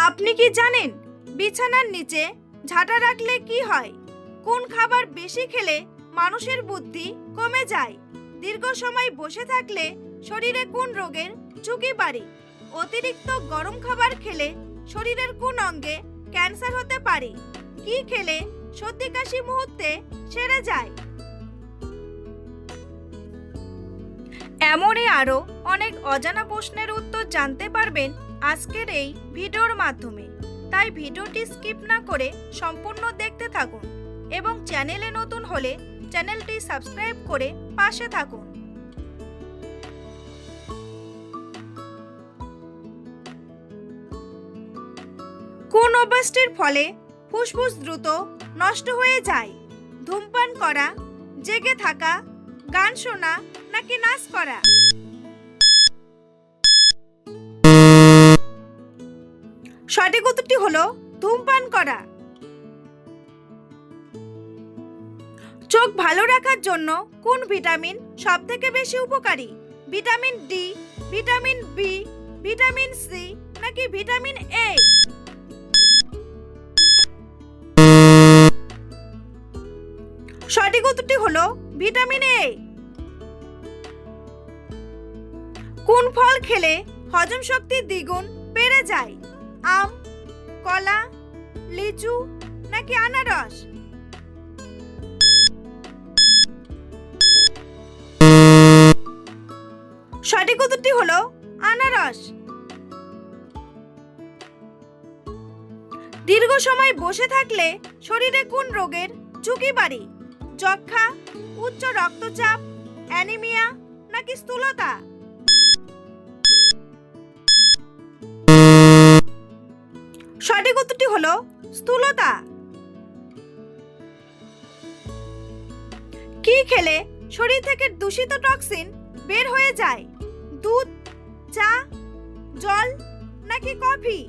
আপনি কি জানেন বিছানার নিচে ঝাঁটা রাখলে কি হয়? কোন খাবার বেশি খেলে মানুষের বুদ্ধি কমে যায়? দীর্ঘ সময় বসে থাকলে শরীরে কোন রোগের ঝুঁকি বাড়ে? অতিরিক্ত গরম খাবার খেলে শরীরের কোন অঙ্গে ক্যান্সার হতে পারে? কি খেলে সর্দি কাশি মুহূর্তে সেরে যায়? এমনই আরও অনেক অজানা প্রশ্নের উত্তর জানতে পারবেন আজকের এই ভিডিওর মাধ্যমে। তাই ভিডিওটি স্কিপ না করে সম্পূর্ণ দেখতে থাকুন এবং চ্যানেলে নতুন হলে চ্যানেলটি সাবস্ক্রাইব করে পাশে থাকুন। কোন অভ্যাসটির ফলে ফুসফুস দ্রুত নষ্ট হয়ে যায়? ধূমপান করা, জেগে থাকা, গান শোনা নাকি নাচ করা? সঠিক উত্তরটি হলো ধূমপান করা। চোখ ভালো রাখার জন্য কোন ভিটামিন সবথেকে বেশি উপকারী? Vitamin D, vitamin B, vitamin C নাকি ভিটামিন এ? সঠিক উত্তরটি হলো ভিটামিন এ। কোন ফল খেলে হজম শক্তি দ্বিগুণ বেড়ে যায়? আম, কলা, লিচু নাকি আনারস? সঠিক উত্তরটি হলো আনারস। দীর্ঘ সময় বসে থাকলে শরীরে কোন রোগের ঝুঁকি বাড়ে? যক্ষ্মা, উচ্চ রক্তচাপ, অ্যানিমিয়া নাকি স্থূলতা? সঠিক উত্তরটি হলো স্থূলতা। কি খেলে শরীর থেকে দূষিত টক্সিন বের হয়ে যায়? দুধ, চা, জল নাকি কফি?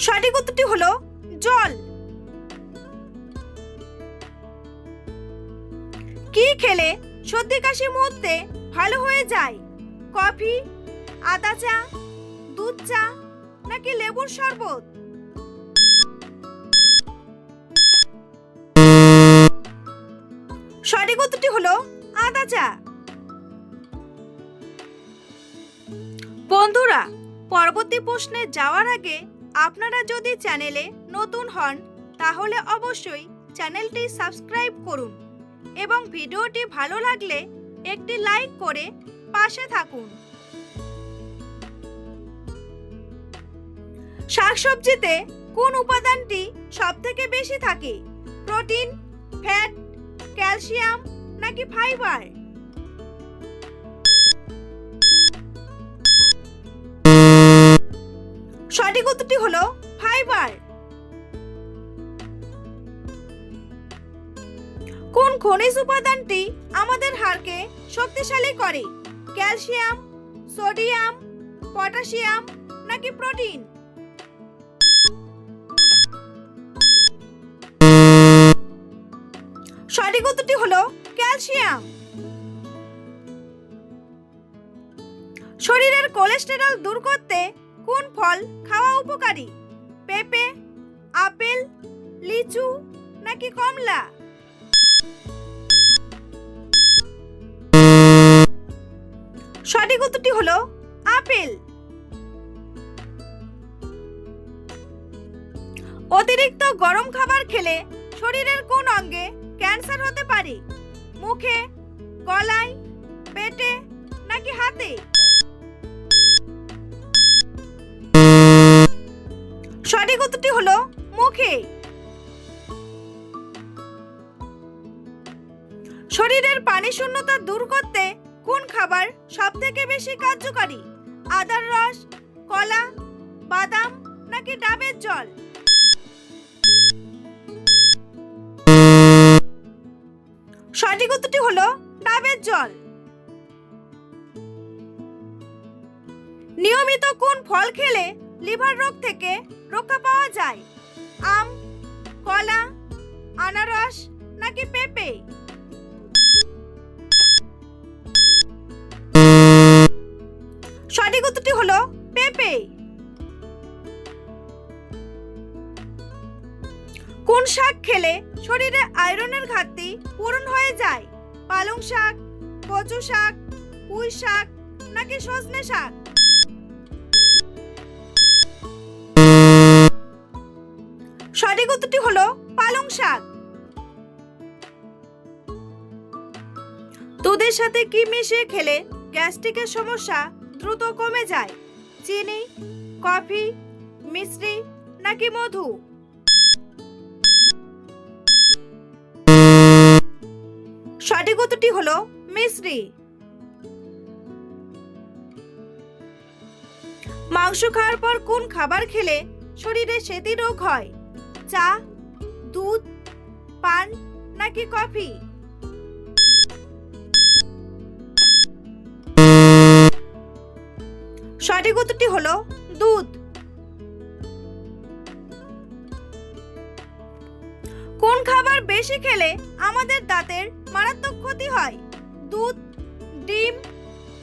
সঠিক উত্তরটি হলো জল। কি খেলে সর্দি কাশি মুহূর্তে ভালো হয়ে যায়? কফি, আদা চা, দুধ চা নাকি লেবুর শরবত? সঠিক উত্তরটি হলো আদা চা। বন্ধুরা, পরবর্তী প্রশ্নে যাওয়ার আগে আপনারা যদি চ্যানেলে নতুন হন তাহলে অবশ্যই চ্যানেলটি সাবস্ক্রাইব করুন এবং ভিডিওটি ভালো লাগলে একটি লাইক করে পাশে থাকুন। শাকসবজিতে কোন উপাদানটি সবথেকে বেশি থাকে? প্রোটিন, ফ্যাট, ক্যালসিয়াম নাকি ফাইবার? সঠিক উত্তরটি হলো ফাইবার। কোন খনিজ উপাদানটি আমাদের হাড়কে শক্তিশালী করে? ক্যালসিয়াম, সোডিয়াম, পটাশিয়াম নাকি প্রোটিন? সঠিক উত্তরটি হলো ক্যালসিয়াম। শরীরের কোলেস্টেরল দূর করতে কোন ফল খাওয়া উপকারী? পেঁপে, আপেল, লিচু নাকি কমলা? সঠিক উত্তরটি হলো আপেল। অতিরিক্ত গরম খাবার খেলে শরীরের কোন অঙ্গে ক্যান্সার হতে পারে? মুখে, গলায়, পেটে নাকি হাতে? সঠিক উত্তরটি হলো মুখে। শরীরের পানি শূন্যতা দূর করতে কোন খাবার সবথেকে বেশি কার্যকারী? আদার রস, কলা, বাদাম নাকি ডাবের জল? সঠিক উত্তরটি হলো ডাবের জল। নিয়মিত কোন ফল খেলে লিভার রোগ থেকে রক্ষা পাওয়া যায়? আম, কলা, আনারস নাকি পেঁপে? হলো পেঁপে। কোন শাক খেলে শরীরে আয়রনের ঘাটতি পূরণ হয়ে যায়? পালং শাক, কচু শাক, পুঁই শাক নাকি সজনে শাক? সঠিক উত্তরটি হলো পালং শাক। দুধের সাথে কি মিশিয়ে খেলে গ্যাস্ট্রিকের সমস্যা দ্রুত কমে যায়? চিনি, কফি, মিশ্রি নাকি মধু? সঠিক উত্তরটি হলো মিশ্রি। মাংস খাওয়ার পর কোন খাবার খেলে শরীরে সেতি রোগ হয়? চা, দুধ, পান নাকি কফি? সঠিক উত্তরটি হলো দুধ। কোন খাবার বেশি খেলে আমাদের দাঁতের মারাত্মক ক্ষতি হয়? দুধ, ডিম,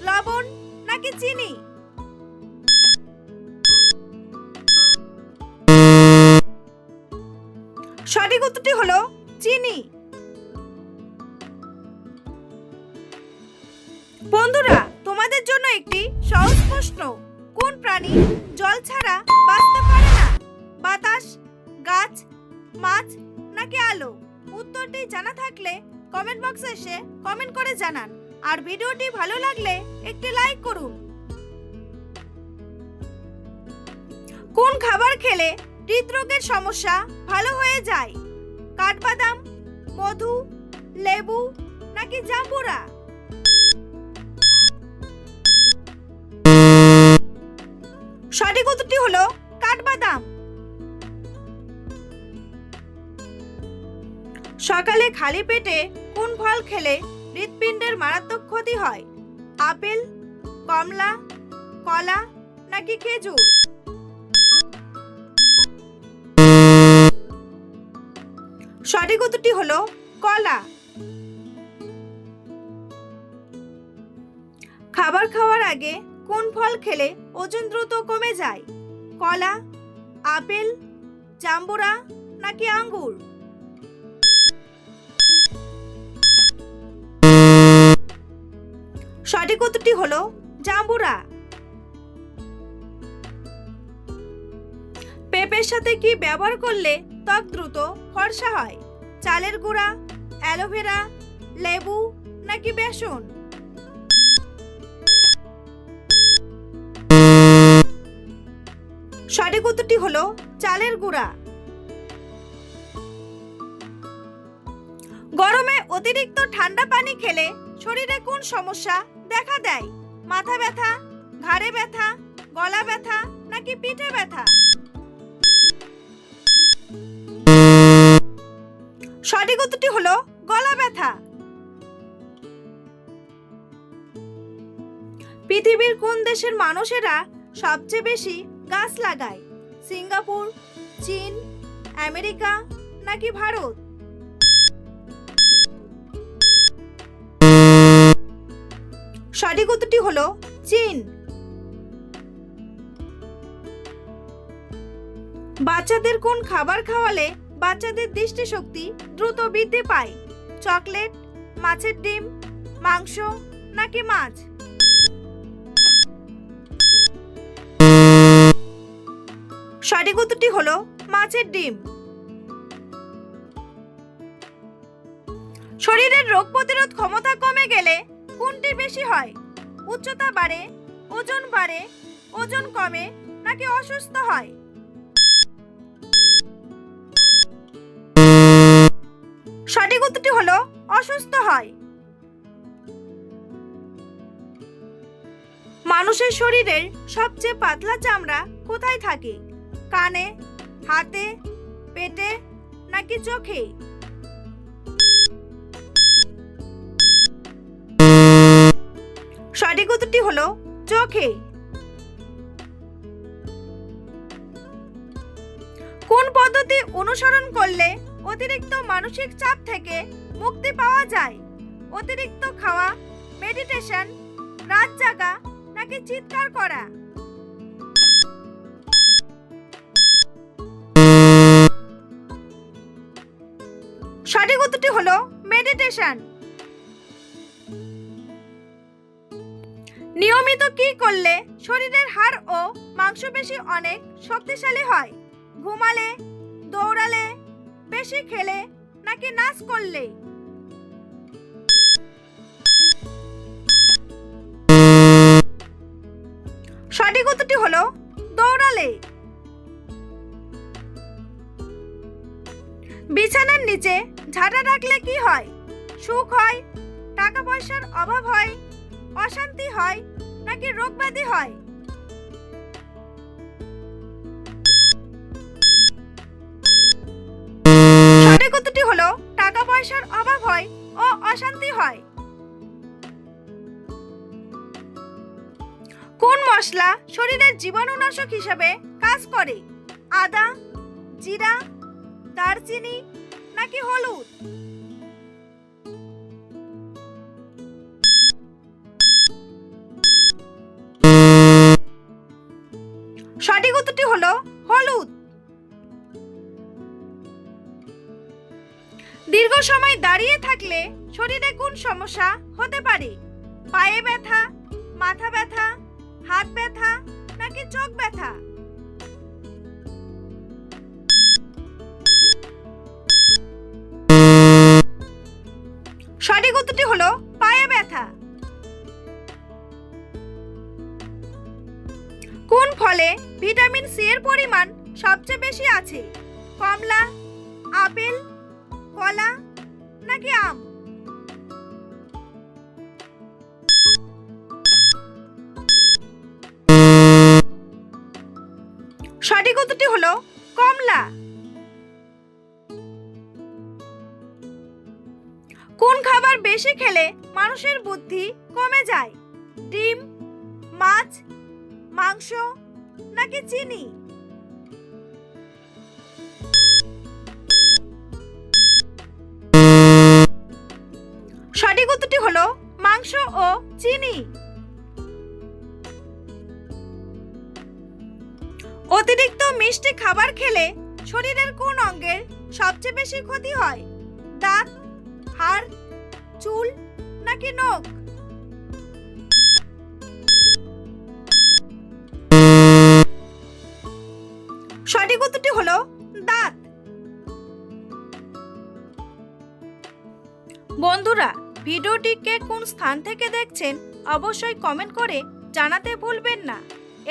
লবণ নাকি চিনি? সঠিক উত্তরটি হলো চিনি। বন্ধুরা, তোমাদের জন্য একটি সহজ প্রশ্ন। কোন প্রাণী জল ছাড়া বাঁচতে পারে না? বাতাস, গাছ, মাছ নাকি আলো? উত্তরটি জানা থাকলে কমেন্ট বক্সে এসে কমেন্ট করে জানান। আর ভিডিওটি ভালো লাগলে একটি লাইক করুন। কোন খাবার খেলে হৃদরোগের সমস্যা ভালো হয়ে যায়? কাঠবাদাম, মধু, লেবু নাকি জাম্বুরা? সঠিক উত্তরটি হলো কাঠবাদাম। সকালে খালি পেটে কোন ফল খেলে হৃৎপিণ্ডের মারাত্মক ক্ষতি হয়? আপেল, কমলা, কলা নাকি খেজুর? সঠিক উত্তরটি হলো কলা। খাবার খাওয়ার আগে কোন ফল খেলে ওজন দ্রুত কমে যায়? কলা, আপেল, জাম্বুরা নাকি আঙ্গুর? সঠিক উত্তরটি হলো জাম্বুরা। পেঁপের সাথে কি ব্যবহার করলে ত্বক দ্রুত ফর্সা হয়? চালের গুঁড়া, অ্যালোভেরা, লেবু নাকি বেসন? সঠিক উত্তরটি হলো চালের গুঁড়া। গরমে অতিরিক্ত ঠান্ডা পানি খেলে শরীরে কোন সমস্যা দেখা দেয়? মাথা ব্যথা, ঘাড়ে ব্যথা, গলা ব্যথা নাকি পিঠে ব্যথা? সঠিক উত্তরটি হলো গলা ব্যথা। পৃথিবীর কোন দেশের মানুষেরা সবচেয়ে বেশি গাছ লাগায়? সিঙ্গাপুর, চীন, আমেরিকা নাকি ভারত? সঠিক উত্তরটি হলো চীন। বাচ্চাদের কোন খাবার খাওয়ালে বাচ্চাদের দৃষ্টিশক্তি দ্রুত বৃদ্ধি পায়? চকলেট, মাছের ডিম, মাংস নাকি মাছ? সঠিক উত্তরটি হলো মাছের ডিম। শরীরের রোগ প্রতিরোধ ক্ষমতা কমে গেলে কোনটি বেশি হয়? উচ্চতা বাড়ে, ওজন কমে নাকি অসুস্থ হয়? সঠিক উত্তরটি হলো অসুস্থ হয়। মানুষের শরীরের সবচেয়ে পাতলা চামড়া কোথায় থাকে? কানে, হাতে, পেটে নাকি চোখে? সঠিক উত্তরটি হলো চোখে। কোন পদ্ধতি অনুসরণ করলে অতিরিক্ত মানসিক চাপ থেকে মুক্তি পাওয়া যায়? অতিরিক্ত খাওয়া, মেডিটেশন, রাত জাগা নাকি চিৎকার করা? সঠিক উত্তরটি হলো মেডিটেশন। নিয়মিত কি করলে শরীরের হাড় ও মাংসপেশি অনেক শক্তিশালী হয়? ঘুমালে, দৌড়ালে, বেশি খেলে নাকি নাচ করলে? সঠিক উত্তরটি হলো দৌড়ালে। বিছানার নিচে ঝাঁটা রাখলে কি হয়? সুখ হয়, টাকা পয়সার অভাব হয়, অশান্তি হয় নাকি রোগ ব্যাধি হয়? সঠিক উত্তরটি হলো টাকা পয়সার অভাব হয় ও অশান্তি হয়। কোন মশলা শরীরের জীবাণুনাশক হিসেবে কাজ করে? আদা, জিরা, দারচিনি নাকি হলুদ? সঠিক উত্তরটি হলো হলুদ। দীর্ঘ সময় দাঁড়িয়ে থাকলে শরীরে কোন সমস্যা হতে পারে? পায়ে ব্যথা, মাথা ব্যথা, হাত ব্যথা নাকি চোখ ব্যথা? সঠিক উত্তরটি হলো পায়ে ব্যথা। কোন ফলে ভিটামিন সি এর পরিমাণ সবচেয়ে বেশি আছে? কমলা, আপেল, কলা নাকি আম? সঠিক উত্তরটি হলো কমলা। কোন খাবার বেশি খেলে মানুষের বুদ্ধি কমে যায়? ডিম, মাছ, মাংস নাকি চিনি? সঠিক উত্তরটি হলো মাংস ও চিনি। অতিরিক্ত মিষ্টি খাবার খেলে শরীরের কোন অঙ্গের সবচেয়ে বেশি ক্ষতি হয়? দাঁত, হাড়, চুল নাকি নখ? সঠিক উত্তরটি হলো দাঁত। বন্ধুরা, ভিডিওটিকে কোন স্থান থেকে দেখছেন অবশ্যই কমেন্ট করে জানাতে ভুলবেন না।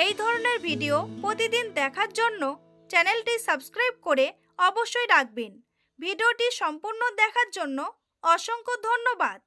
এই ধরনের ভিডিও প্রতিদিন দেখার জন্য চ্যানেলটি সাবস্ক্রাইব করে অবশ্যই রাখবেন। ভিডিওটি সম্পূর্ণ দেখার জন্য অসংখ্য ধন্যবাদ।